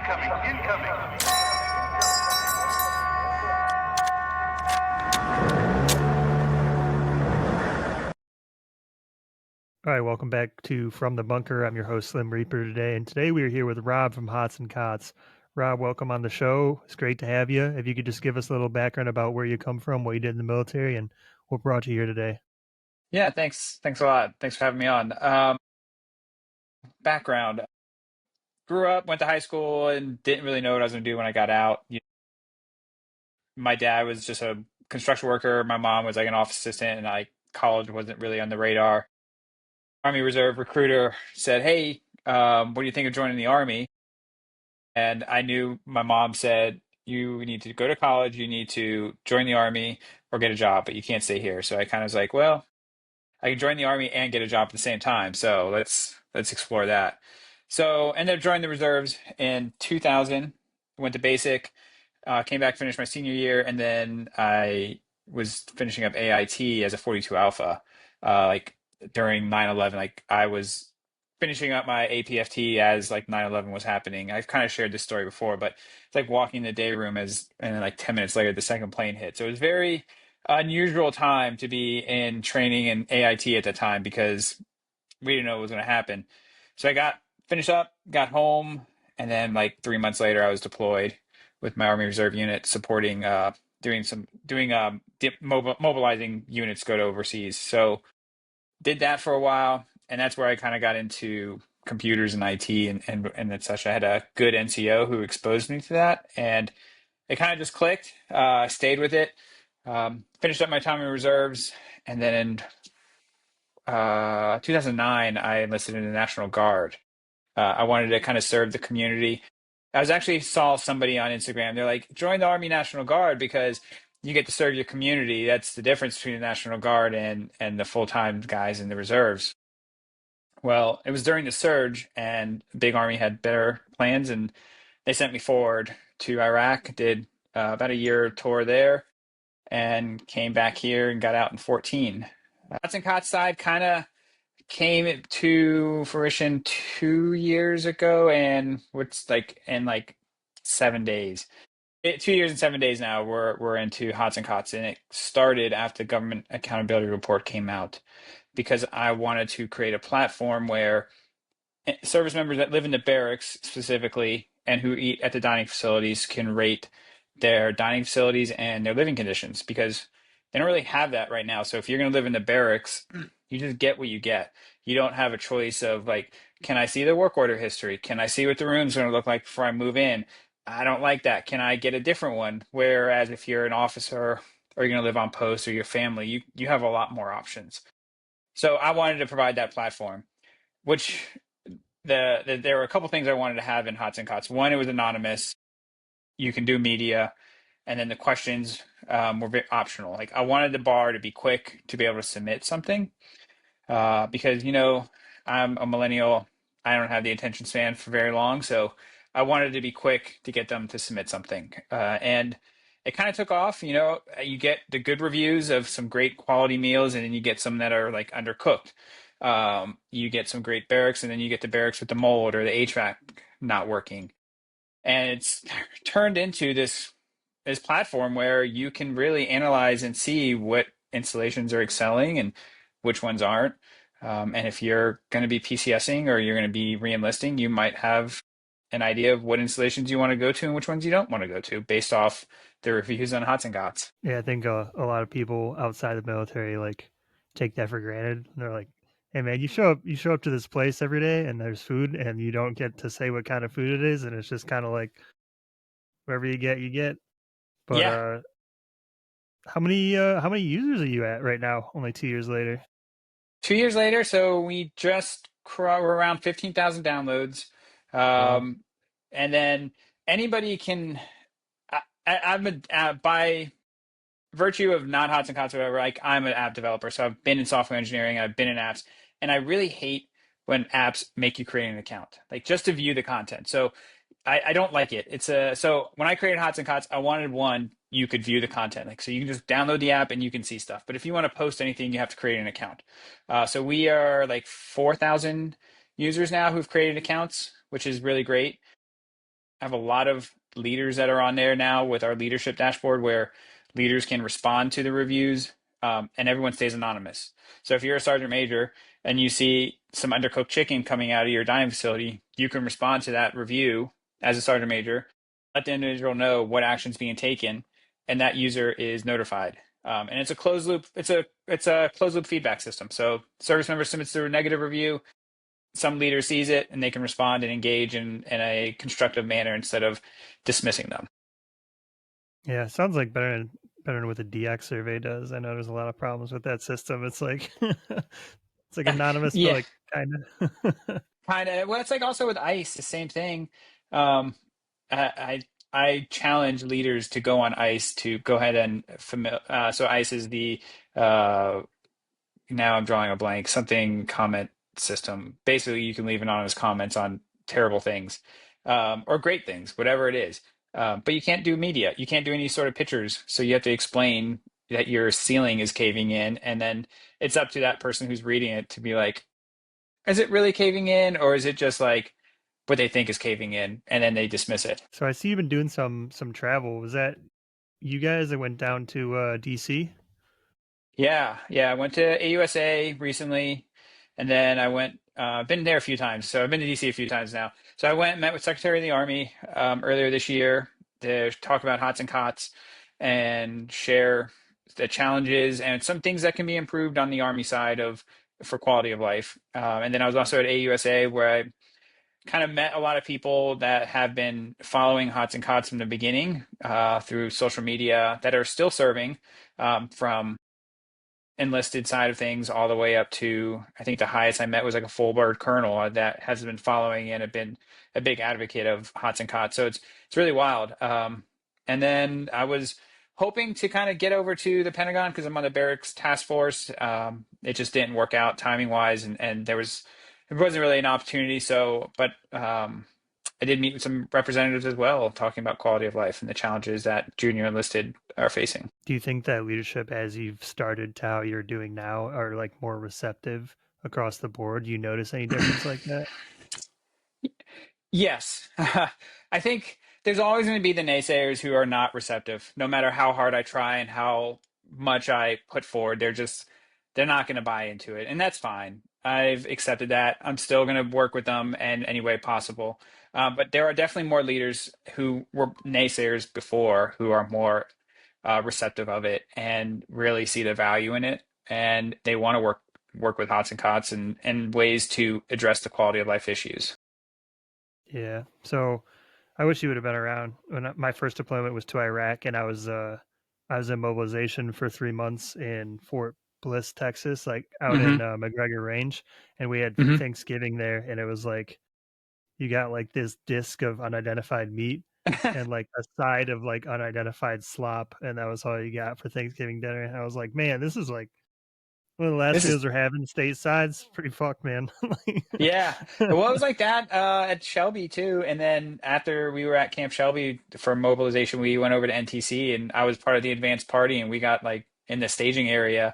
Incoming. All right, welcome back to From the Bunker. I'm your host, Slim Reaper, today. And today we are here with Rob from Hots and Cots. Rob, welcome on the show. It's great to have you. If you could just give us a little background about where you come from, what you did in the military, and what brought you here today. Yeah, thanks. Thanks a lot. Thanks for having me on. Background. Grew up, went to high school, and didn't really know what I was going to do when I got out. My dad was just a construction worker. My mom was like an office assistant, and college wasn't really on the radar. Army Reserve recruiter said, "Hey, what do you think of joining the Army?" And I knew my mom said, "You need to go to college. You need to join the Army or get a job, but you can't stay here." So I kind of was like, "Well, I can join the army and get a job at the same time. So let's explore that." So ended up joining the reserves in 2000. Went to basic, came back, finished my senior year, and then I was finishing up AIT as a 42 Alpha. Like during 9/11, like I was finishing up my APFT as like 9/11 was happening. I've kind of shared this story before, but it's like walking in the day room as and then like 10 minutes later the second plane hit. So it was very unusual time to be in training in AIT at the time because we didn't know what was going to happen. So I got finished up, got home, and then like 3 months later, I was deployed with my Army Reserve unit, supporting mobilizing units go to overseas. So did that for a while, and that's where I kind of got into computers and IT and such. I had a good NCO who exposed me to that, and it kind of just clicked. I stayed with it. Finished up my time in reserves, and then in 2009, I enlisted in the National Guard. I wanted to kind of serve the community. I was actually saw somebody on Instagram. They're like, join the Army National Guard because you get to serve your community. That's the difference between the National Guard and the full-time guys in the reserves. Well, it was during the surge, and Big Army had better plans, and they sent me forward to Iraq. Did about a year tour there, and came back here and got out in 14. Hots and Cots side kind of came to fruition 2 years ago, and what's like in like 7 days. 2 years and 7 days now. We're into Hots and Cots, and it started after the government accountability report came out because I wanted to create a platform where service members that live in the barracks specifically and who eat at the dining facilities can rate their dining facilities and their living conditions because they don't really have that right now. So if you're going to live in the barracks, you just get what you get. You don't have a choice of like, can I see the work order history? Can I see what the room's going to look like before I move in? I don't like that. Can I get a different one? Whereas if you're an officer or you're going to live on post or your family, you have a lot more options. So I wanted to provide that platform, which there were a couple things I wanted to have in Hots and Cots. One, it was anonymous. You can do media, and then the questions were very optional. Like I wanted the bar to be quick to be able to submit something because I'm a millennial. I don't have the attention span for very long, so I wanted to be quick to get them to submit something, and it kind of took off. You get the good reviews of some great quality meals, and then you get some that are like undercooked. You get some great barracks, and then you get the barracks with the mold or the HVAC not working, and it's turned into this platform where you can really analyze and see what installations are excelling and which ones aren't. And if you're going to be PCSing or you're going to be re-enlisting, you might have an idea of what installations you want to go to and which ones you don't want to go to based off the reviews on Hots and Gots. Yeah, I think a lot of people outside the military like take that for granted. They're like, "Hey, man, you show up to this place every day, and there's food, and you don't get to say what kind of food it is, and it's just kind of like whatever you get, you get." But Yeah, how many users are you at right now? Only 2 years later. 2 years later, so we just we're around 15,000 downloads. Wow. Um, and then anybody can. I'm by virtue of not Hots and Cots or whatever. Like I'm an app developer, so I've been in software engineering. I've been in apps, and I really hate when apps make you create an account, like just to view the content. So I don't like it. So when I created Hots and Cots, I wanted one you could view the content, like so you can just download the app and you can see stuff. But if you want to post anything, you have to create an account. So we are like 4,000 users now who've created accounts, which is really great. I have a lot of leaders that are on there now with our leadership dashboard where leaders can respond to the reviews, and everyone stays anonymous. So if you're a sergeant major and you see some undercooked chicken coming out of your dining facility, you can respond to that review as a sergeant major, let the individual know what action's being taken, and that user is notified. And it's a closed loop. It's a closed loop feedback system. So service member submits a negative review, some leader sees it and they can respond and engage in a constructive manner instead of dismissing them. Yeah, sounds like better than what the DX survey does. I know there's a lot of problems with that system. It's like it's like anonymous, but Yeah, like kind of. kind of. Well, it's like also with ICE, the same thing. Um, I challenge leaders to go on ICE to go ahead and so ICE is the uh, now I'm drawing a blank, something comment system. Basically, you can leave anonymous comments on terrible things, or great things, whatever it is. But you can't do media. You can't do any sort of pictures. So you have to explain that your ceiling is caving in, and then it's up to that person who's reading it to be like, is it really caving in, or is it just like what they think is caving in, and then they dismiss it. So I see you've been doing some travel. Was that you guys that went down to DC? Yeah, yeah. I went to AUSA recently, and then I went. Been there a few times, so I've been to DC a few times now. So I went and met with Secretary of the Army earlier this year to talk about Hots and Cots and share the challenges and some things that can be improved on the Army side of for quality of life. And then I was also at AUSA where I kind of met a lot of people that have been following Hots and Cots from the beginning through social media that are still serving from enlisted side of things all the way up to I think the highest I met was like a full bird colonel that has been following and have been a big advocate of Hots and Cots. So it's really wild. And then I was hoping to kind of get over to the Pentagon because I'm on the barracks task force. It just didn't work out timing wise, and there wasn't really an opportunity. So, but I did meet with some representatives as well, talking about quality of life and the challenges that junior enlisted are facing. Do you think that leadership, as you've started to how you're doing now, are like more receptive across the board? Do you notice any difference like that? Yes. I think there's always going to be the naysayers who are not receptive. No matter how hard I try and how much I put forward, they're not going to buy into it. And that's fine. I've accepted that. I'm still going to work with them in any way possible. But there are definitely more leaders who were naysayers before who are more receptive of it and really see the value in it. And they want to work with Hots and Cots and ways to address the quality of life issues. Yeah. So I wish you would have been around when my first deployment was to Iraq, and I was in mobilization for 3 months in Fort Bliss, Texas, like out in Hmm. McGregor Range, and we had Hmm. Thanksgiving there, and it was like you got like this disc of unidentified meat and like a side of like unidentified slop, and that was all you got for Thanksgiving dinner. And I was like, man, this is like one of the last This is meals we're having stateside. It's pretty fucked, man. Yeah. Well, it was like that at Shelby too. And then after we were at Camp Shelby for mobilization, we went over to NTC and I was part of the advanced party and we got like in the staging area,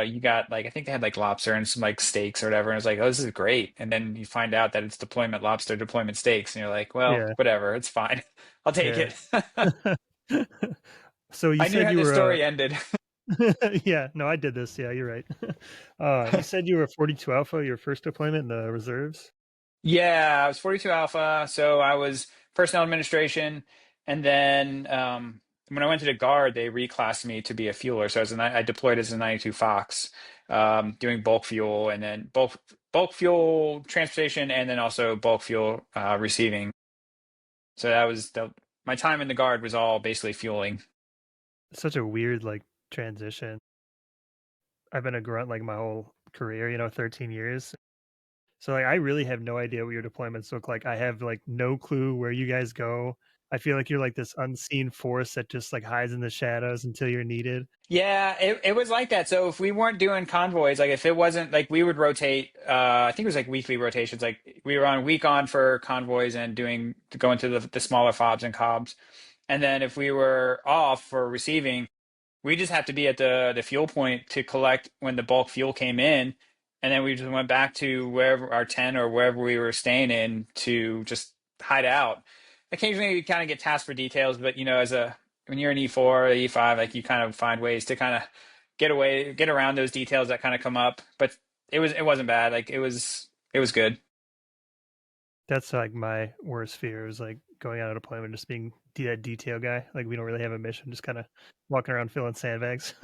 you got like I think they had like lobster and some like steaks or whatever. And I was like, oh, this is great. And then you find out that it's deployment lobster, deployment steaks, and you're like, well, Yeah, whatever, it's fine. I'll take yeah. it. So you I knew said how you the were story ended. yeah, no, I did this. Yeah, you're right. You said you were 42 Alpha, your first deployment in the reserves. Yeah, I was 42 Alpha, so I was personnel administration, and then when I went to the Guard, they reclassed me to be a fueler. So I deployed as a 92 Fox, doing bulk fuel, and then bulk fuel transportation, and then also bulk fuel receiving. So my time in the Guard was all basically fueling. It's such a weird like transition. I've been a grunt like my whole career, 13 years. So like I really have no idea what your deployments look like. I have like no clue where you guys go. I feel like you're like this unseen force that just like hides in the shadows until you're needed. Yeah, it was like that. So if we weren't doing convoys, like if it wasn't like we would rotate, I think it was like weekly rotations. Like we were on week on for convoys and going to the smaller fobs and cobs. And then if we were off for receiving, we just have to be at the fuel point to collect when the bulk fuel came in. And then we just went back to wherever our tent or wherever we were staying in to just hide out. occasionally you kind of get tasked for details, but as a when you're an E4 or E5, like you kind of find ways to kind of get around those details that kind of come up. But it wasn't bad. Like it was good. That's like my worst fear is like going out on a deployment, just being that detail guy. Like we don't really have a mission, just kind of walking around filling sandbags.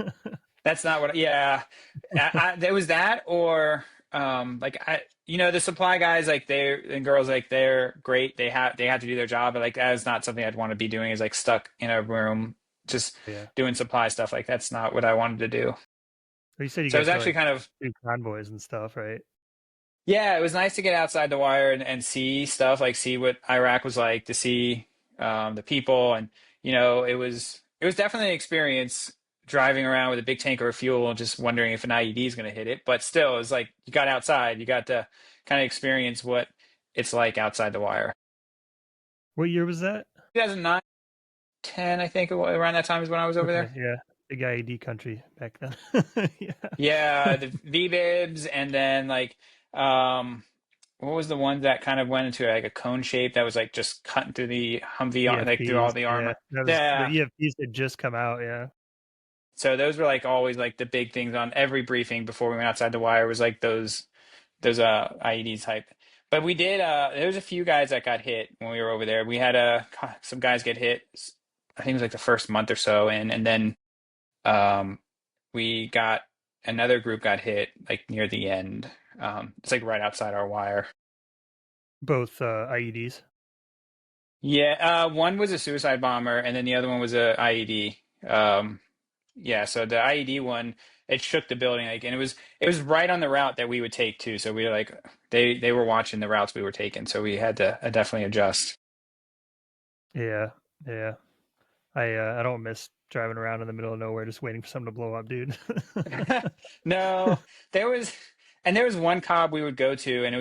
That's not what. Yeah, there was that, or like the supply guys, like they and girls, like they're great. They have to do their job, but like that is not something I'd want to be doing. Is like stuck in a room just Yeah. doing supply stuff. Like that's not what I wanted to do. But you said you So it got was to actually like kind of do convoys and stuff, right? Yeah, it was nice to get outside the wire and see stuff, like see what Iraq was like, to see the people, and it was definitely an experience driving around with a big tanker of fuel and just wondering if an IED is going to hit it. But still, it was like you got outside, you got to kind of experience what it's like outside the wire. What year was that? 2009, 10, I think, around that time is when I was over Okay, there. yeah, big IED country back then. Yeah, Yeah, the V-bibs, and then like um what was the one that kind of went into like a cone shape that was like just cutting through the Humvee, like through EFPs. all the Yeah, armor? that was the Yeah. EFPs had just come out. Yeah, So those were like always like the big things on every briefing before we went outside the wire, was like those IED type. But we did there was a few guys that got hit when we were over there. We had some guys get hit. I think it was like the first month or so in, and then um we got another group got hit like near the end. It's like right outside our wire. both IEDs. Yeah, one was a suicide bomber, and then the other one was a IED. Yeah, so the IED one, it shook the building, like, and it was right on the route that we would take too. So we were like, they were watching the routes we were taking, so we had to definitely adjust. Yeah, yeah. I don't miss driving around in the middle of nowhere just waiting for something to blow up, dude. No, there was, and there was one cob we would go to, and it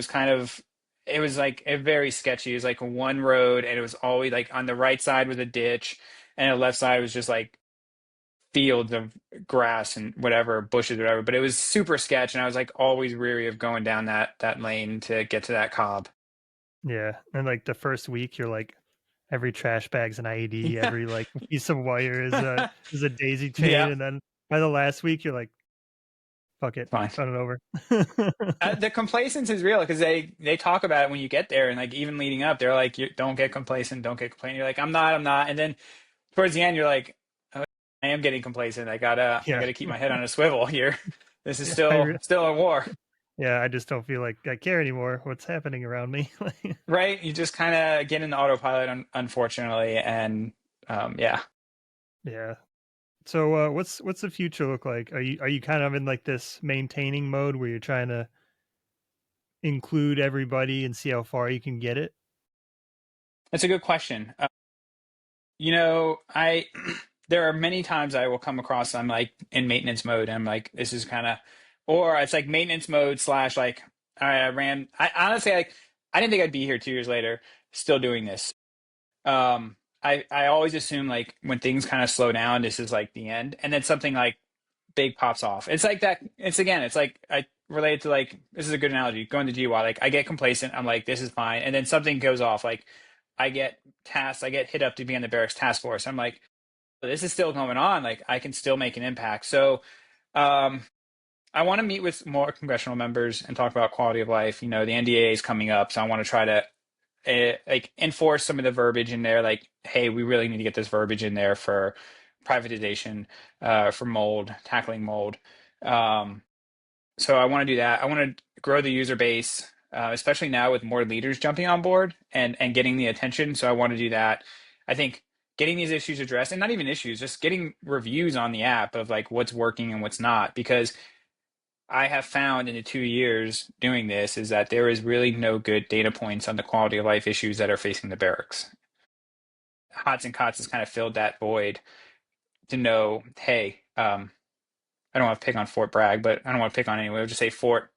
was like a very sketchy. It was like one road, and it was always like on the right side was a ditch, and the left side was just like fields of grass and whatever, bushes, whatever. But it was super sketch, and I was like always weary of going down that lane to get to that cob. Yeah, and like the first week, you're like every trash bag's an IED, Yeah, every like piece of wire is a daisy chain, yeah, and then by the last week, you're like, fuck it, fine. run it over. The complacence is real because they talk about it when you get there, and like even leading up, they're like, don't get complacent, don't get complacent. You're like, I'm not, and then towards the end, you're like, oh, I am getting complacent. I Yeah, gotta keep my head on a swivel here. This is yeah, still a war. yeah. I just don't feel like I care anymore. What's happening around me? Right? You just kind of get in autopilot, unfortunately, and yeah. Yeah. So, what's the future look like? Are you kind of in like this maintaining mode where you're trying to include everybody and see how far you can get it? That's a good question. I there are many times I will come across I'm like in maintenance mode, and I'm like, this is kind of, or it's like maintenance mode slash like, all right, I honestly, like, I didn't think I'd be here 2 years later still doing this. I always assume like when things kind of slow down, this is like the end, and then something like big pops off. It's like that. It's like I relate to, like, this is a good analogy. Going to GY, like I get complacent. I'm like, this is fine, and then something goes off. Like I get tasked. I get hit up to be on the barracks task force. I'm like, this is still going on. Like I can still make an impact. So um, I want to meet with more congressional members and talk about quality of life. The NDAA is coming up, so I want to try to like enforce some of the verbiage in there. Like, hey, we really need to get this verbiage in there for privatization, for mold, tackling mold. Um, so I want to do that. I want to grow the user base, especially now with more leaders jumping on board and getting the attention. So I want to do that. I think getting these issues addressed, and not even issues, just getting reviews on the app of like what's working and what's not, because I have found in the 2 years doing this is that there is really no good data points on the quality of life issues that are facing the barracks. Hots and Cots has kind of filled that void to know, hey, I don't want to pick on Fort Bragg, but I don't want to pick on anyone. I'll just say Fort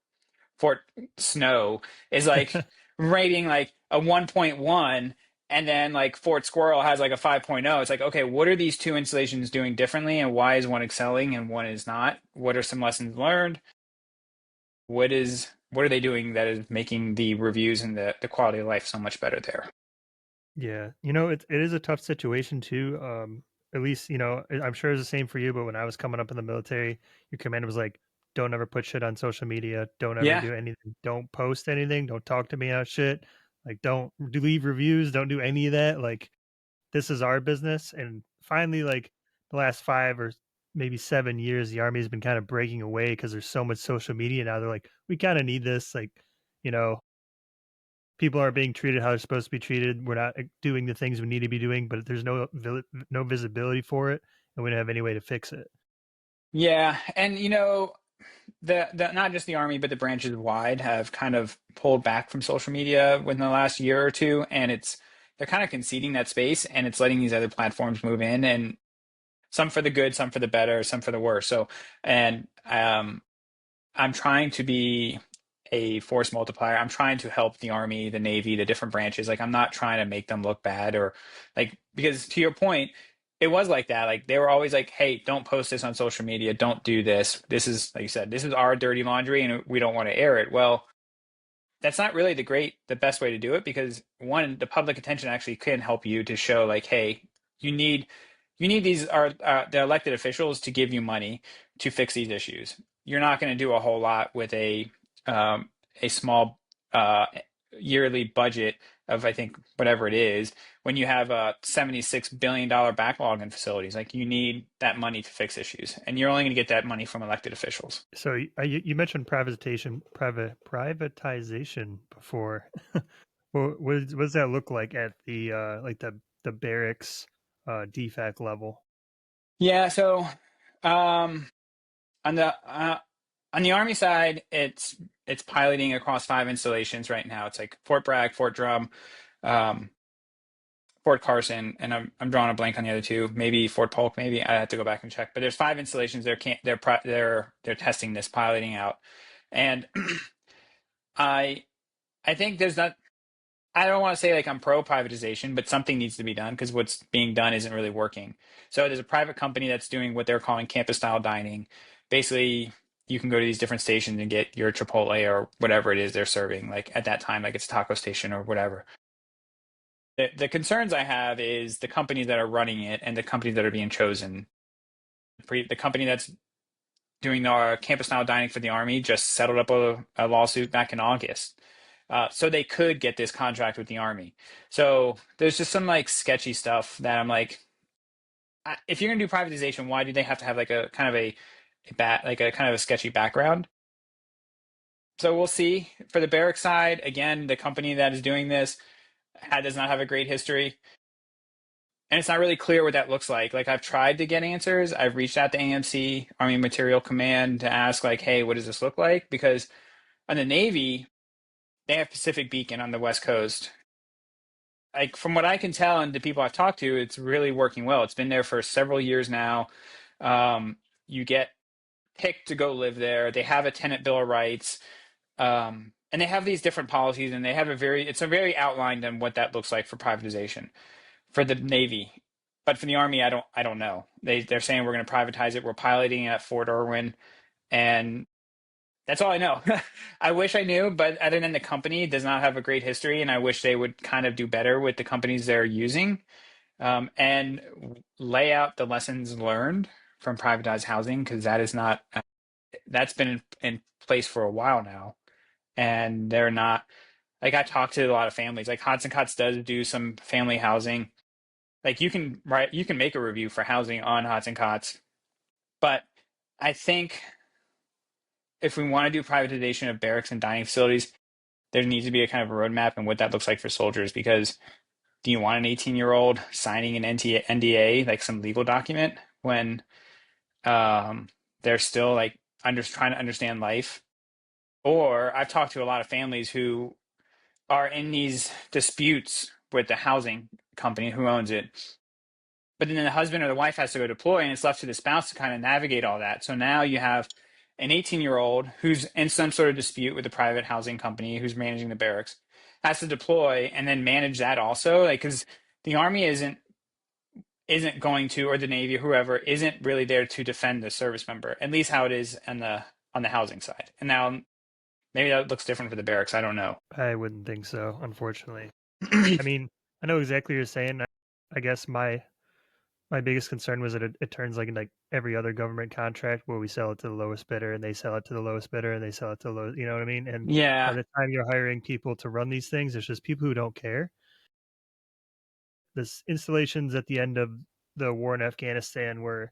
Snow is like rating like a 1.1, and then like Fort Squirrel has like a 5.0. It's like, okay, what are these two installations doing differently, and why is one excelling and one is not? What are some lessons learned? What are they doing that is making the reviews and the quality of life so much better there? Yeah, you know, it is a tough situation too. At least you know, I'm sure it's the same for you. But when I was coming up in the military, your commander was like, "Don't ever put shit on social media. Don't ever Yeah. do anything. Don't post anything. Don't talk to me on shit. Like, don't leave reviews. Don't do any of that. Like, this is our business." And finally, like the last 5 or maybe 7 years, the army has been kind of breaking away because there's so much social media now. They're like, we kind of need this. Like, you know, people aren't being treated how they're supposed to be treated. We're not doing the things we need to be doing, but there's no visibility for it, and we don't have any way to fix it. Yeah, and the not just the army but the branches wide have kind of pulled back from social media within the last year or two, and they're kind of conceding that space, and it's letting these other platforms move in, and some for the good, some for the better, some for the worse. So, and I'm trying to be a force multiplier. I'm trying to help the Army, the Navy, the different branches. Like I'm not trying to make them look bad or like because to your point, it was like that. Like they were always like, "Hey, don't post this on social media. Don't do this. This is like you said, this is our dirty laundry and we don't want to air it." Well, that's not really the best way to do it because one, the public attention actually can help you to show like, hey, you need you need these are the elected officials to give you money to fix these issues. You're not going to do a whole lot with um, a small yearly budget of I think whatever it is when you have a $76 billion backlog in facilities. Like you need that money to fix issues, and you're only going to get that money from elected officials. So you mentioned privatization before. What does that look like at the like the barracks DFAC level? Yeah, so um, on the Army side, it's piloting across 5 installations right now. It's like Fort Bragg, Fort Drum, um, Fort Carson, and I'm drawing a blank on the other two. Maybe Fort Polk. Maybe I have to go back and check. But there's 5 installations. They're testing this piloting out, and I I think there's not. I don't want to say like I'm pro privatization, but something needs to be done because what's being done isn't really working. So there's a private company that's doing what they're calling campus style dining. Basically, you can go to these different stations and get your Chipotle or whatever it is they're serving. Like at that time, like it's taco station or whatever. The concerns I have is the companies that are running it and the companies that are being chosen. The company that's doing our campus style dining for the Army just settled up a lawsuit back in August. So they could get this contract with the Army. So there's just some like sketchy stuff that I'm like, if you're gonna do privatization, why do they have to have like a kind of like a kind of a sketchy background? So we'll see. For the barrack side, again, the company that is doing this does not have a great history. And it's not really clear what that looks like. Like I've tried to get answers. I've reached out to AMC, Army Material Command, to ask like, hey, what does this look like? Because on the Navy, they have Pacific Beacon on the West Coast. Like from what I can tell and the people I've talked to, it's really working well. It's been there for several years now. You get picked to go live there. They have a tenant bill of rights, and they have these different policies, and they have it's a very outlined on what that looks like for privatization for the Navy. But for the Army, I don't know. They're saying we're going to privatize it. We're piloting at Fort Irwin, and that's all I know. I wish I knew, but other than the company does not have a great history, and I wish they would kind of do better with the companies they're using and lay out the lessons learned from privatized housing because that is not that's been in place for a while now, and they're not like I talked to a lot of families. Like Hots and Cots does do some family housing. Like you can make a review for housing on Hots and Cots, but I think if we want to do privatization of barracks and dining facilities, there needs to be a kind of a roadmap and what that looks like for soldiers because do you want an 18-year-old signing an NDA, like some legal document, when um, they're still like trying to understand life? Or I've talked to a lot of families who are in these disputes with the housing company who owns it, but then the husband or the wife has to go deploy and it's left to the spouse to kind of navigate all that. So now you have an 18-year-old who's in some sort of dispute with the private housing company who's managing the barracks, has to deploy and then manage that also, like because the army isn't going to, or the Navy, or whoever, isn't really there to defend the service member, at least how it is on the housing side. And now maybe that looks different for the barracks. I don't know. I wouldn't think so, unfortunately. I mean, I know exactly what you're saying. I guess my biggest concern was that it turns like every other government contract where we sell it to the lowest bidder and they sell it to the lowest bidder and they sell it to the lowest, you know what I mean? And by Yeah. the time you're hiring people to run these things, it's just people who don't care. This installations at the end of the war in Afghanistan were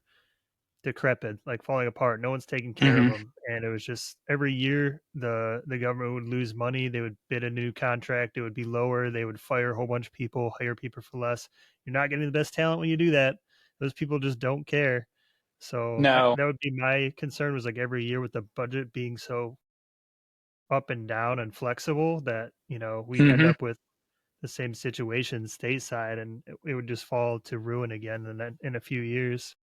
decrepit, like falling apart. No one's taking care of Hmm. them, and it was just every year the government would lose money. They would bid a new contract. It would be lower. They would fire a whole bunch of people, hire people for less. You're not getting the best talent when you do that. Those people just don't care. So No. that would be my concern. Was like every year with the budget being so up and down and flexible that we'd end Hmm. up with the same situation stateside, and it would just fall to ruin again in a few years.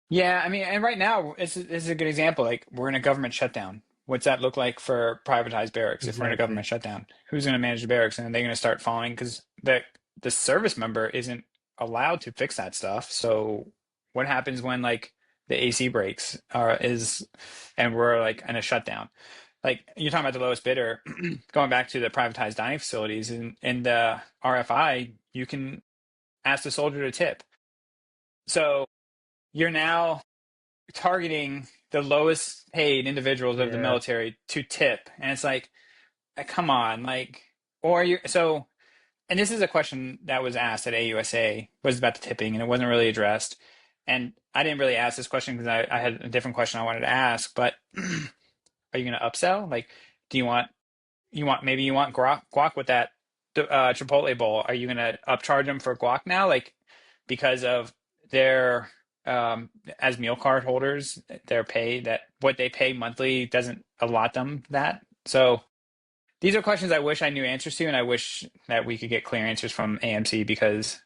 Yeah, I mean, and right now, this is a good example. Like, we're in a government shutdown. What's that look like for privatized barracks if we're in a Exactly. government shutdown? Who's going to manage the barracks? And are they going to start following? Because the service member isn't allowed to fix that stuff. So what happens when like the AC breaks and we're like in a shutdown? Like you're talking about the lowest bidder, going back to the privatized dining facilities in the RFI, you can ask the soldier to tip. So you're now targeting the lowest paid individuals of the Yeah. military to tip. And it's like, come on, like, or you, so, and this is a question that was asked at AUSA, was about the tipping, and it wasn't really addressed. And I didn't really ask this question because I had a different question I wanted to ask, but are you going to upsell? Like, do maybe you want guac with that Chipotle bowl. Are you gonna upcharge them for guac now? Like because of their as meal card holders, their pay that what they pay monthly doesn't allot them that. So these are questions I wish I knew answers to, and I wish that we could get clear answers from AMC because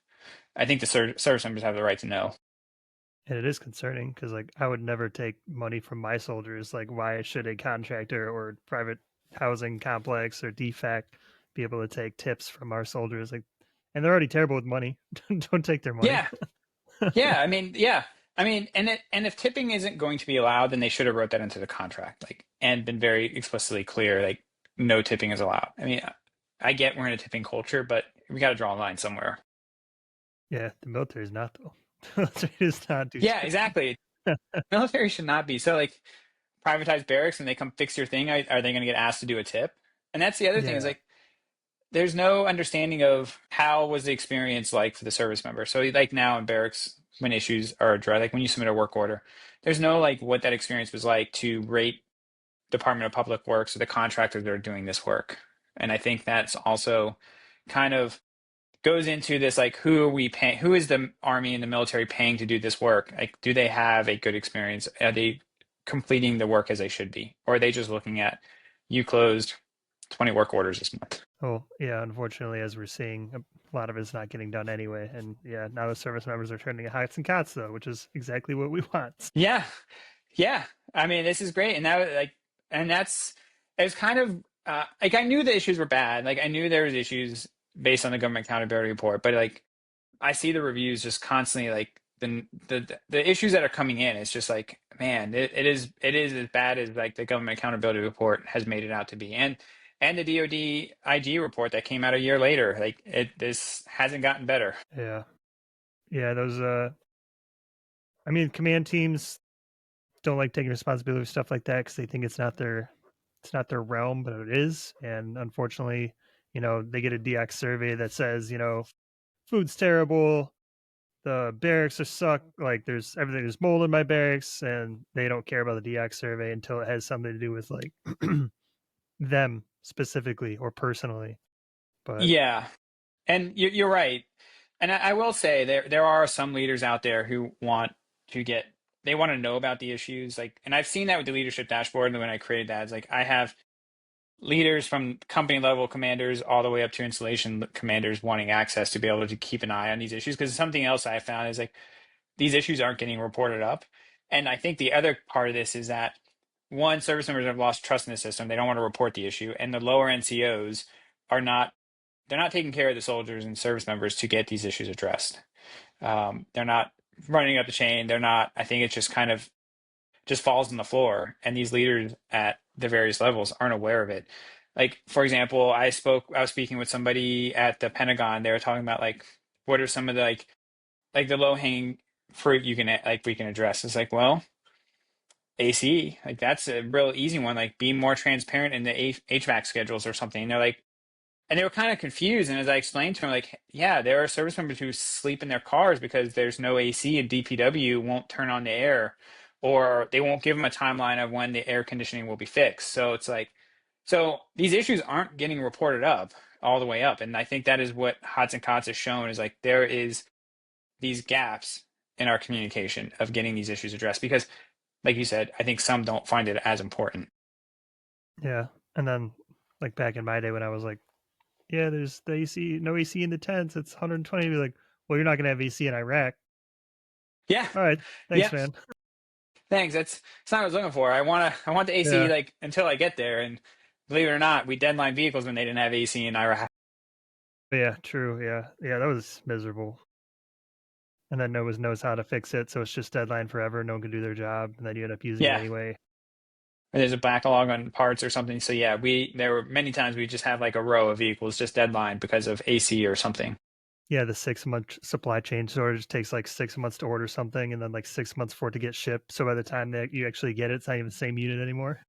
I think the service members have the right to know. And it is concerning because, like, I would never take money from my soldiers. Like, why should a contractor or private housing complex or DFAC be able to take tips from our soldiers? Like, and they're already terrible with money. Don't take their money. Yeah, yeah. I mean, yeah. I mean, and if tipping isn't going to be allowed, then they should have wrote that into the contract, like, and been very explicitly clear, like, no tipping is allowed. I mean, I get we're in a tipping culture, but we got to draw a line somewhere. Yeah, the military is not though. The military does not do Yeah, tipping. exactly. Military should not be. So, like, privatized barracks and they come fix your thing, are they going to get asked to do a tip? And that's the other thing is Yeah. like, there's no understanding of how was the experience like for the service member. So like now in barracks, when issues are addressed, like when you submit a work order, there's no like what that experience was like to rate Department of Public Works or the contractors that are doing this work. And I think that's also kind of goes into this like who are we paying? Who is the army and the military paying to do this work? Like, do they have a good experience? Are they completing the work as they should be, or are they just looking at you closed 20 work orders this month? Oh, yeah. Unfortunately, as we're seeing, a lot of it's not getting done anyway. And yeah, now the service members are turning to Hots and Cots though, which is exactly what we want. Yeah, yeah. I mean, this is great, and that like, and that's it's kind of like I knew the issues were bad. Like I knew there was issues based on the government accountability report, but like I see the reviews just constantly like the issues that are coming in. It's just like, man, it is as bad as like the government accountability report has made it out to be, and the DoD IG report that came out a year later. Like this hasn't gotten better. Yeah. Yeah. Those, I mean, command teams don't like taking responsibility for stuff like that because they think it's not their realm, but it is. And unfortunately, they get a DX survey that says, food's terrible, the barracks are suck, like there's mold in my barracks, and they don't care about the DX survey until it has something to do with like them specifically or personally. But Yeah, and you're right. And I will say there are some leaders out there who want to get they want to know about the issues. Like, and I've seen that with the leadership dashboard. And when I created that, it's like I have leaders from company level commanders all the way up to installation commanders wanting access to be able to keep an eye on these issues. Because something else I found is like these issues aren't getting reported up. And I think the other part of this is that one, service members have lost trust in the system. They don't want to report the issue, and the lower NCOs are not they're not taking care of the soldiers and service members to get these issues addressed. They're not running up the chain. They're not. I think it just kind of just falls on the floor, and these leaders at the various levels aren't aware of it. Like, for example, I was speaking with somebody at the Pentagon. They were talking about like what are some of the like the low hanging fruit you can like we can address. It's like, well, AC, like that's a real easy one. Like be more transparent in the HVAC schedules or something. And they're like, and they were kind of confused. And as I explained to them, like, yeah, there are service members who sleep in their cars because there's no AC and DPW won't turn on the air, or they won't give them a timeline of when the air conditioning will be fixed. So it's like, so these issues aren't getting reported up all the way up. And I think that is what Hots and Cots has shown is like there is these gaps in our communication of getting these issues addressed because, like you said, I think some don't find it as important. Yeah. And then like back in my day when I was like, yeah, there's the AC, no AC in the tents. It's 120. Be like, well, you're not gonna have AC in Iraq. Yeah, All right, thanks, yeah. man. Thanks. That's not what I was looking for. I want the AC Yeah, like until I get there. And believe it or not, we deadline vehicles when they didn't have AC in Iraq. but yeah, true. Yeah, yeah, that was miserable. And then no one knows how to fix it, so it's just deadline forever. No one can do their job, and then you end up using it Yeah. anyway. Or there's a backlog on parts or something. So yeah, we there were many times we just have like a row of vehicles just deadline because of AC or something. Yeah, the 6 month supply chain shortage takes like 6 months to order something, and then like 6 months for it to get shipped. So by the time that you actually get it, it's not even the same unit anymore.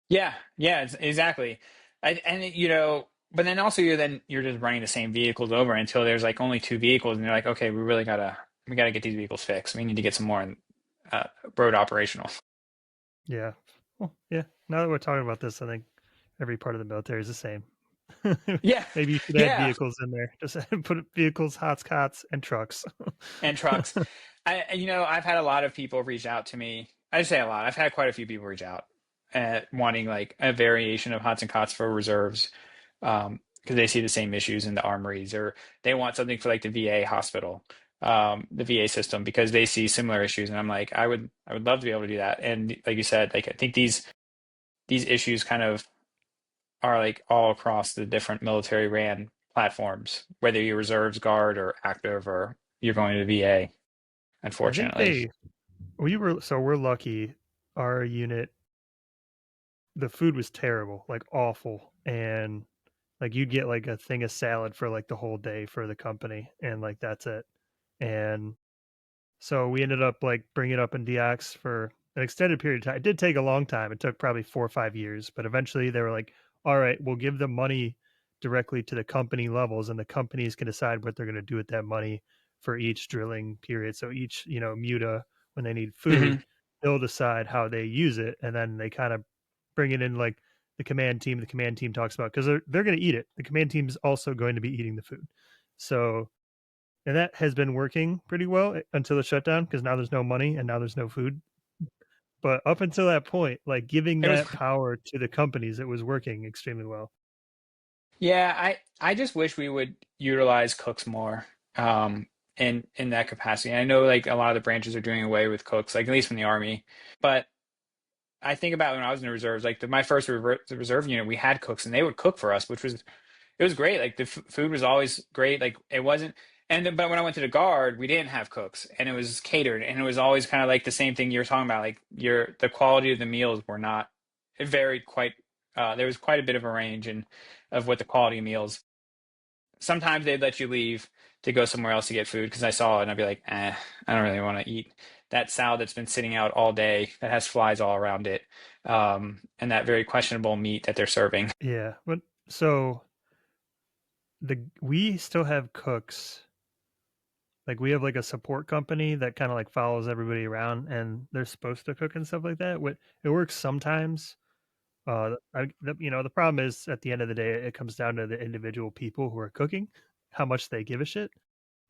Yeah, yeah, exactly. But then also you're just running the same vehicles over until there's like only two vehicles, and you're like, okay, we gotta get these vehicles fixed. We need to get some more uh, road operational. Yeah. Well, yeah. Now that we're talking about this, I think every part of the military is the same. Yeah, Maybe you should add yeah, vehicles in there. Just put vehicles, hots, cots, and trucks. and trucks. I've had a lot of people reach out to me. I say a lot. I've had quite a few people reach out wanting like a variation of Hots and Cots for reserves, because they see the same issues in the armories, or they want something for like the VA hospital, the VA system, because they see similar issues. And I'm like, I would love to be able to do that. And like you said, like I think these issues kind of are like all across the different military ran platforms, whether you're reserves, guard, or active, or you're going to the VA, I think unfortunately. we're lucky. Our unit, the food was terrible, like awful, and like you'd get like a thing of salad for like the whole day for the company, and like that's it. And so we ended up like bringing it up in DX for an extended period of time. It did take a long time. It took probably 4 or 5 years, but eventually they were like, all right, we'll give the money directly to the company levels, and the companies can decide what they're going to do with that money for each drilling period. So each, muta, when they need food, Hmm. they'll decide how they use it. And then they kind of bring it in like the command team. The command team talks about because they're going to eat it. The command team is also going to be eating the food. So and that has been working pretty well until the shutdown because now there's no money and now there's no food. But up until that point, like giving It was, that power to the companies, it was working extremely well. yeah, I just wish we would utilize cooks more, in that capacity. I know like a lot of the branches are doing away with cooks, like at least from the Army. But I think about when I was in the reserves, like my first reserve unit, we had cooks and they would cook for us, which was it was great. Like the food was always great. Like it wasn't, but when I went to the guard, we didn't have cooks, and it was catered, and it was always kind of like the same thing you were talking about. Like the quality of the meals were not. It varied quite. There was quite a bit of a range in of what the quality of meals. Sometimes they'd let you leave to go somewhere else to get food because I saw it and I'd be like, I don't really want to eat that salad that's been sitting out all day that has flies all around it, and that very questionable meat that they're serving. Yeah, but so we still have cooks. Like we have like a support company that kind of like follows everybody around, and they're supposed to cook and stuff like that. It works sometimes. The problem is at the end of the day, it comes down to the individual people who are cooking, how much they give a shit.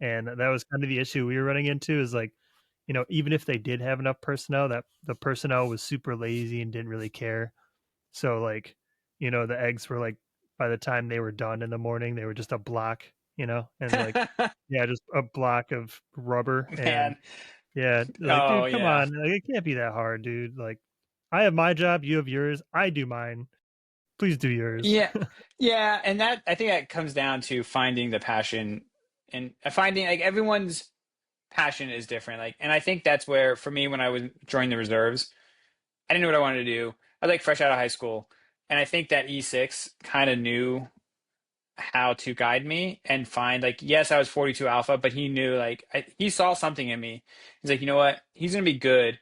And that was kind of the issue we were running into is like, even if they did have enough personnel, that the personnel was super lazy and didn't really care. So like, the eggs were like by the time they were done in the morning, they were just a block, and like yeah, just a block of rubber and Man, yeah, like oh dude, come yeah. on. Like it can't be that hard, dude. Like I have my job, you have yours, I do mine. Please do yours. Yeah, yeah, and that I think that comes down to finding the passion and finding like everyone's passion is different. Like, and I think that's where for me when I was joining the reserves, I didn't know what I wanted to do. I was like fresh out of high school, And I think that E6 kind of knew how to guide me and find like, yes, I was 42 alpha, but he knew like he saw something in me. He's like, you know what? He's gonna be good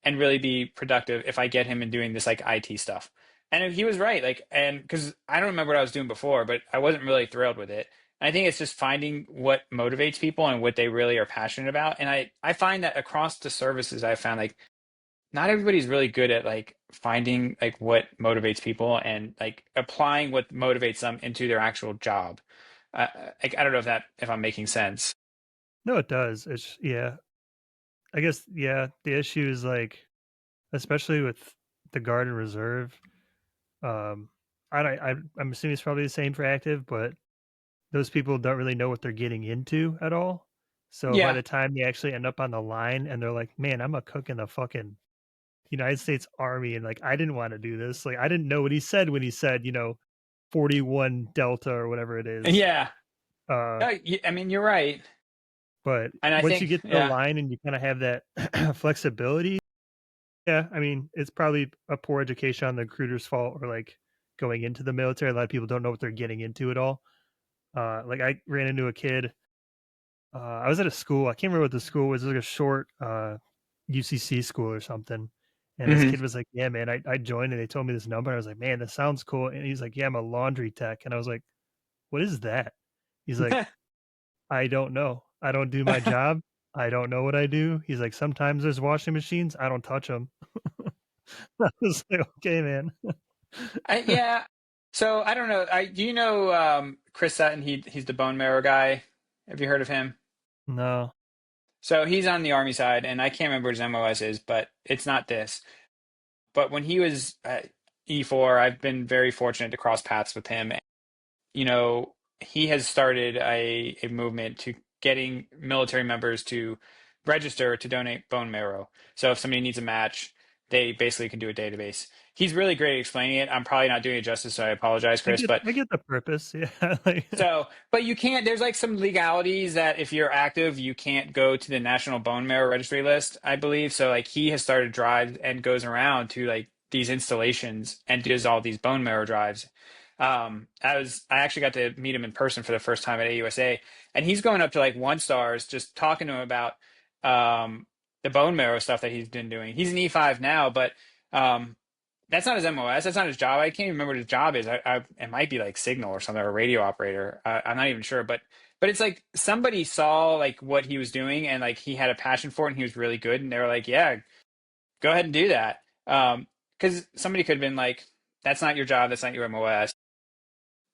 and really be productive if I get him in doing this like IT stuff. And he was right. Like, and because I don't remember what I was doing before, but I wasn't really thrilled with it. And I think it's just finding what motivates people and what they really are passionate about. And I find that across the services, I found like not everybody's really good at like finding like what motivates people and like applying what motivates them into their actual job. Like, I don't know if I'm making sense. No, it does. It's yeah. I guess yeah. The issue is like, especially with the guard and reserve. Um, I'm assuming it's probably the same for active, but those people don't really know what they're getting into at all. So by Yeah. the time they actually end up on the line and they're like, "Man, I'm a cook in the fucking United States Army," and like, I didn't want to do this. Like, I didn't know what he said when he said, 41 Delta or whatever it is. Yeah. Uh, I mean, you're right. but And I once you think, get to the yeah. line and you kind of have that flexibility, yeah, I mean, it's probably a poor education on the recruiter's fault or like going into the military. A lot of people don't know what they're getting into at all. Like I ran into a kid. I was at a school. I can't remember what the school was. It was like a short UCC school or something. And this Hmm. kid was like, "Yeah, man, I joined and they told me this number." I was like, "Man, this sounds cool." And he's like, "Yeah, I'm a laundry tech." And I was like, "What is that?" He's like, "I don't know. I don't do my job. I don't know what I do." He's like, "Sometimes there's washing machines. I don't touch them." I was like, "Okay, man." Yeah. So I don't know. I do you know Chris Sutton? He's the bone marrow guy. Have you heard of him? No. So he's on the army side, and I can't remember what his MOS is, but it's not this. But when he was at E4, I've been very fortunate to cross paths with him. You know, he has started a movement to getting military members to register to donate bone marrow. So if somebody needs a match, they basically can do a database. He's really great at explaining it. I'm probably not doing it justice, so I apologize, I Chris. get But I get the purpose. Yeah. Like, so, but you can't, there's like some legalities that if you're active, you can't go to the National Bone Marrow Registry list, I believe. So, like, he has started drives and goes around to like these installations and does all these bone marrow drives. I actually got to meet him in person for the first time at AUSA, and he's going up to like one stars, just talking to him about um, the bone marrow stuff that he's been doing. He's an E5 now, but um, that's not his MOS. That's not his job. I can't even remember what his job is. It might be like signal or something, or a radio operator. I'm not even sure, but it's like somebody saw like what he was doing and like he had a passion for it and he was really good, and they were like, yeah, go ahead and do that. Because somebody could have been like, that's not your job. That's not your MOS.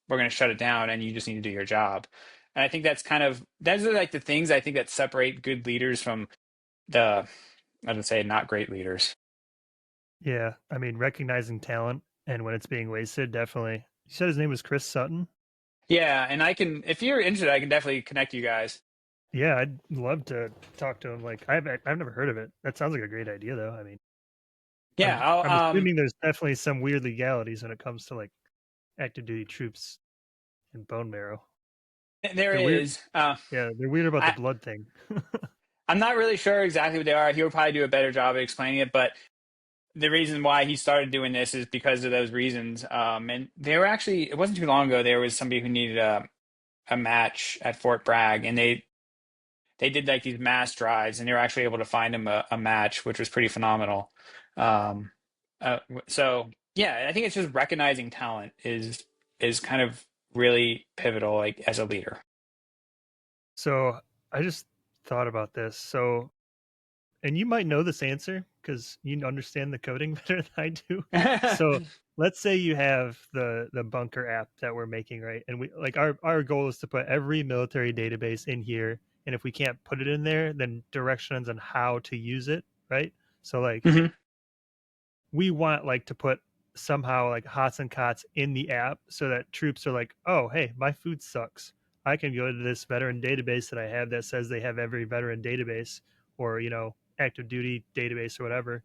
We're going to shut it down, and you just need to do your job. And I think that's kind of those are like the things I think that separate good leaders from the I would say not great leaders. yeah, I mean, recognizing talent and when it's being wasted, definitely. You said his name was Chris Sutton? Yeah, and I can if you're interested, I can definitely connect you guys. Yeah, I'd love to talk to him. Like, I've never heard of it. That sounds like a great idea, though. I mean, Yeah, I'll I'm assuming there's definitely some weird legalities when it comes to like active duty troops and bone marrow. there They're weird. is. Yeah, they're weird about the I blood thing. I'm not really sure exactly what they are. He would probably do a better job at explaining it, but the reason why he started doing this is because of those reasons. And they were actually it wasn't too long ago. There was somebody who needed a match at Fort Bragg, and they did like these mass drives, and they were actually able to find him a match, which was pretty phenomenal. Um, so yeah, I think it's just recognizing talent is kind of really pivotal, like as a leader. So I just thought about this. So, and you might know this answer because you understand the coding better than I do. So let's say you have the bunker app that we're making, right? And we like our goal is to put every military database in here. And if we can't put it in there, then directions on how to use it, right? So like Mhm. we want like to put somehow like Hots and Cots in the app so that troops are like, oh, hey, my food sucks. I can go to this veteran database that I have that says they have every veteran database or active duty database or whatever,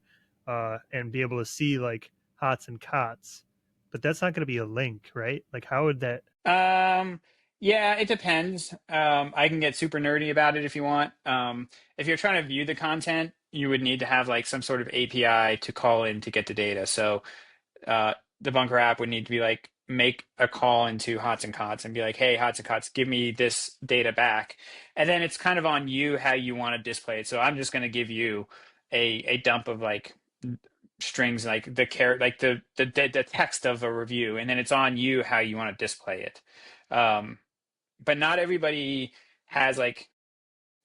and be able to see like Hots and Cots. But that's not going to be a link, right? Like, how would that? Um, yeah, it depends. I can get super nerdy about it if you want. If you're trying to view the content, you would need to have like some sort of API to call in to get the data. So the bunker app would need to be like make a call into Hots and Cots and be like, hey, Hots and Cots, give me this data back. And then it's kind of on you how you want to display it. So I'm just going to give you a dump of like strings, like like the text of a review, and then it's on you how you want to display it. Um, but not everybody has like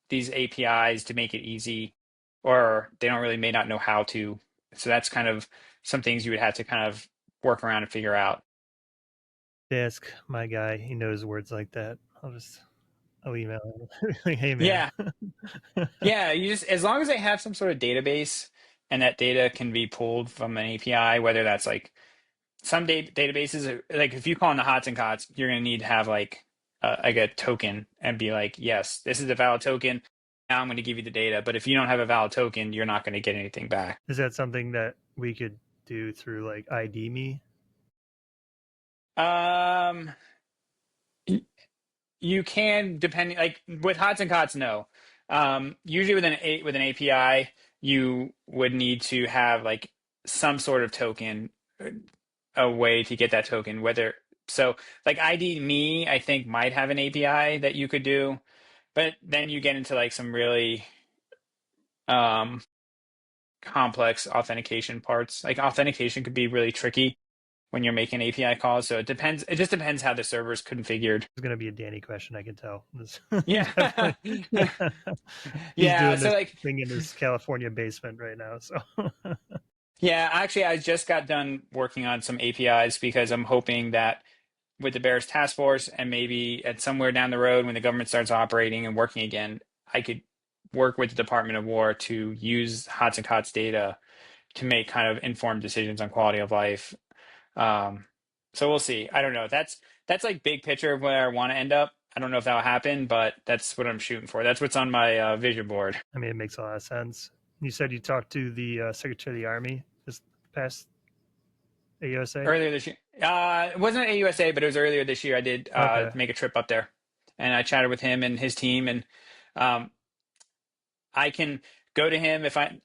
these APIs to make it easy, or they don't really may not know how to. So that's kind of some things you would have to kind of work around and figure out. Ask my guy. He knows words like that. I'll email him. Like, hey man. Yeah, yeah. You just as long as they have some sort of database and that data can be pulled from an API, whether that's like some databases like if you call in the Hots and Cots, you're going to need to have like a token and be like, yes, this is a valid token. Now I'm going to give you the data. But if you don't have a valid token, you're not going to get anything back. Is that something that we could do through like ID me? Um, you can depending like with Hots and Cots, no. Usually with an API, you would need to have like some sort of token, a way to get that token. Whether so, like ID me, I think might have an API that you could do, but then you get into like some really um, complex authentication parts. Like authentication could be really tricky when you're making API calls. So it depends. It just depends how the server's configured. It's gonna be a Danny question. I can tell. Yeah. Definitely. He's Yeah. doing So this like, thing in his California basement right now. So yeah, actually, I just got done working on some APIs because I'm hoping that with the Bears task force and maybe at somewhere down the road when the government starts operating and working again, I could work with the Department of War to use Hots and Cots data to make kind of informed decisions on quality of life. Um, so we'll see. I don't know. That's like big picture of where I want to end up. I don't know if that'll happen, but that's what I'm shooting for. That's what's on my vision board. I mean, it makes a lot of sense. You said you talked to the Secretary of the Army this past AUSA. Earlier this year, it wasn't at AUSA, but it was earlier this year. I did Okay, make a trip up there, and I chatted with him and his team, and um, I can go to him if I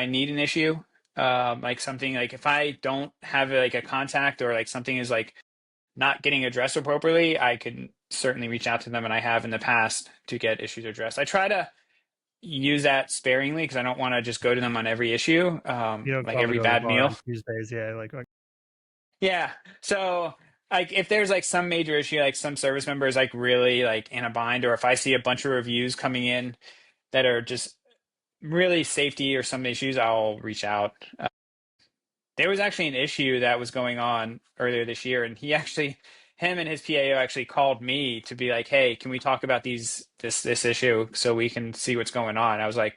need an issue, like something like if I don't have like a contact or like something is like not getting addressed appropriately, I can certainly reach out to them, and I have in the past to get issues addressed. I try to use that sparingly because I don't want to just go to them on every issue, you don't like call to every go to the bad bar meal. on Tuesdays. Yeah, like Yeah. So like if there's like some major issue, like some service members like really like in a bind, or if I see a bunch of reviews coming in that are just really safety or some issues, I'll reach out. There was actually an issue that was going on earlier this year, and him and his PAO actually called me to be like, "Hey, can we talk about this issue so we can see what's going on?" I was like,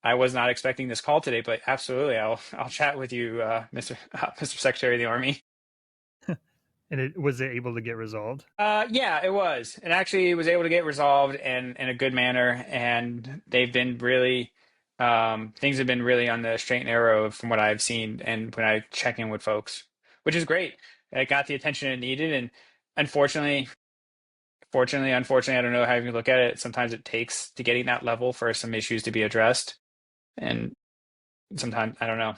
"I was not expecting this call today, but absolutely, I'll chat with you, Mr. Secretary of the Army." and it was it able to get resolved? Yeah, it was. It actually was able to get resolved in a good manner, and they've been really, things have been really on the straight and narrow from what I've seen, and when I check in with folks, which is great. It got the attention it needed, and unfortunately, unfortunately, I don't know how you look at it. Sometimes it takes to getting that level for some issues to be addressed, and sometimes I don't know.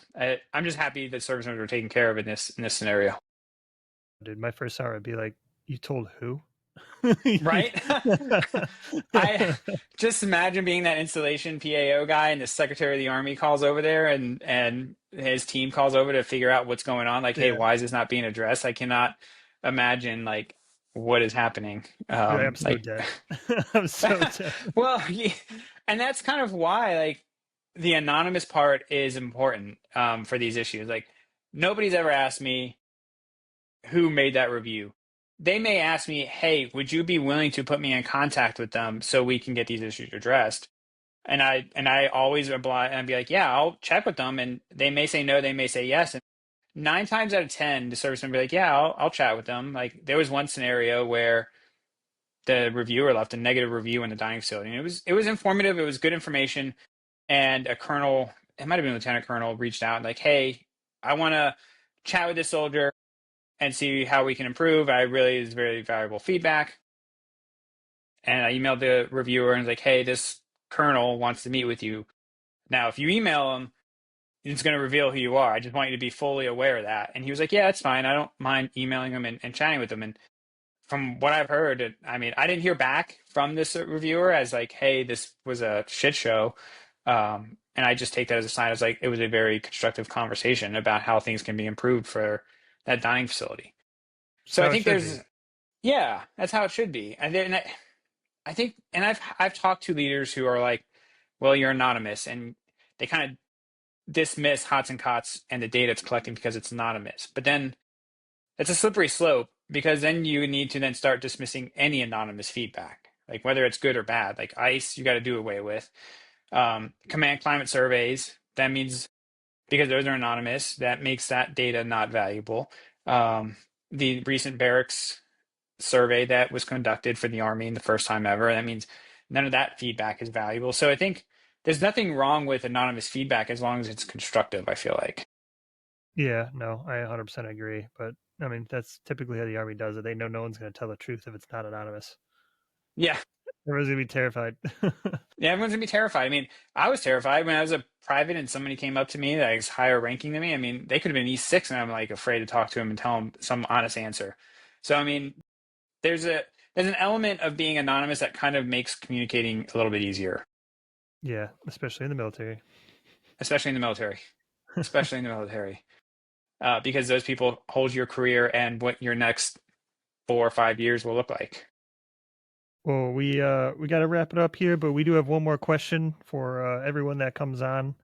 I'm just happy that service members were taken care of in this scenario. Dude, my first hour would be like, you told who? Right? I just imagine being that installation PAO guy and the Secretary of the Army calls over there and his team calls over to figure out what's going on. Like, hey, Yeah, why is this not being addressed? I cannot imagine like what is happening. you're like, I'm so Like, dead. I'm so dead. well, yeah, and that's kind of why like the anonymous part is important for these issues. Like, nobody's ever asked me who made that review. They may ask me, hey, would you be willing to put me in contact with them so we can get these issues addressed? And I always reply and be like, yeah, I'll check with them. And they may say no, they may say yes. And 9 times out of 10, the service member be like, yeah, I'll chat with them. Like there was one scenario where the reviewer left a negative review in the dining facility. And it was informative, it was good information. And a colonel, it might have been a lieutenant colonel, reached out and like, hey, I want to chat with this soldier and see how we can improve. I really is very valuable feedback. And I emailed the reviewer and was like, hey, this colonel wants to meet with you. Now, if you email him, it's going to reveal who you are. I just want you to be fully aware of that. And he was like, yeah, it's fine. I don't mind emailing him and chatting with him. And from what I've heard, I mean, I didn't hear back from this reviewer as like, hey, this was a shit show. And I just take that as a sign. As like, it was a very constructive conversation about how things can be improved for that dining facility. So I So it think should there's, be. yeah, that's how it should be. I think, and I've talked to leaders who are like, well, you're anonymous, and they kind of dismiss Hots and Cots and the data it's collecting because it's anonymous. But then it's a slippery slope because then you need to then start dismissing any anonymous feedback, like whether it's good or bad. Like ICE, you got to do away with. Command climate surveys, that means because those are anonymous, that makes that data not valuable. Um, the recent barracks survey that was conducted for the Army in the first time ever, that means none of that feedback is valuable. So I think there's nothing wrong with anonymous feedback as long as it's constructive, I feel like. Yeah, no, I 100% agree. But I mean, that's typically how the army does it. They know no one's going to tell the truth if it's not anonymous. Yeah. Everyone's going to be terrified. Yeah, everyone's gonna be terrified. I mean, I was terrified when I was a private and somebody came up to me that was higher ranking than me. I mean, they could have been E6 and I'm like afraid to talk to him and tell him some honest answer. So I mean, there's a there's an element of being anonymous that kind of makes communicating a little bit easier, Yeah, especially in the military. especially in the military, especially in the military, because those people hold your career and what your next 4 or 5 years will look like. Well, we got to wrap it up here, but we do have one more question for everyone that comes on.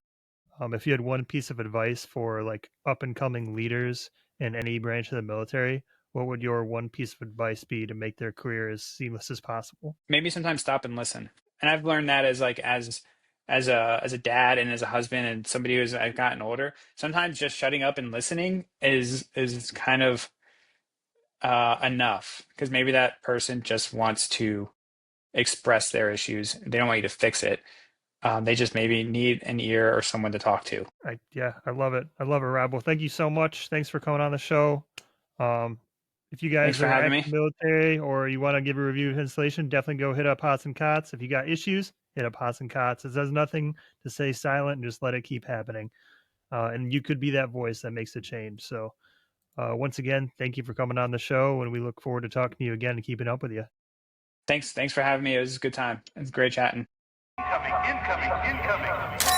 If you had one piece of advice for like up and coming leaders in any branch of the military, what would your one piece of advice be to make their career as seamless as possible? Maybe sometimes stop and listen. And I've learned that as like as a dad and as a husband and somebody who's I've gotten older. Sometimes just shutting up and listening is kind of enough because maybe that person just wants to express their issues. They don't want you to fix it. They just maybe need an ear or someone to talk to. I love it. I love it, Rob. Well, thank you so much. Thanks for coming on the show. Um, if you Thanks guys for are having active me. military or you want to give a review of installation, definitely go hit up Hots and Cots. If you got issues, hit up Hots and Cots. It does nothing to stay silent and just let it keep happening. And you could be that voice that makes a change. So, once again, thank you for coming on the show, and we look forward to talking to you again and keeping up with you. Thanks for having me. It was a good time. It was great chatting. Incoming, incoming, incoming.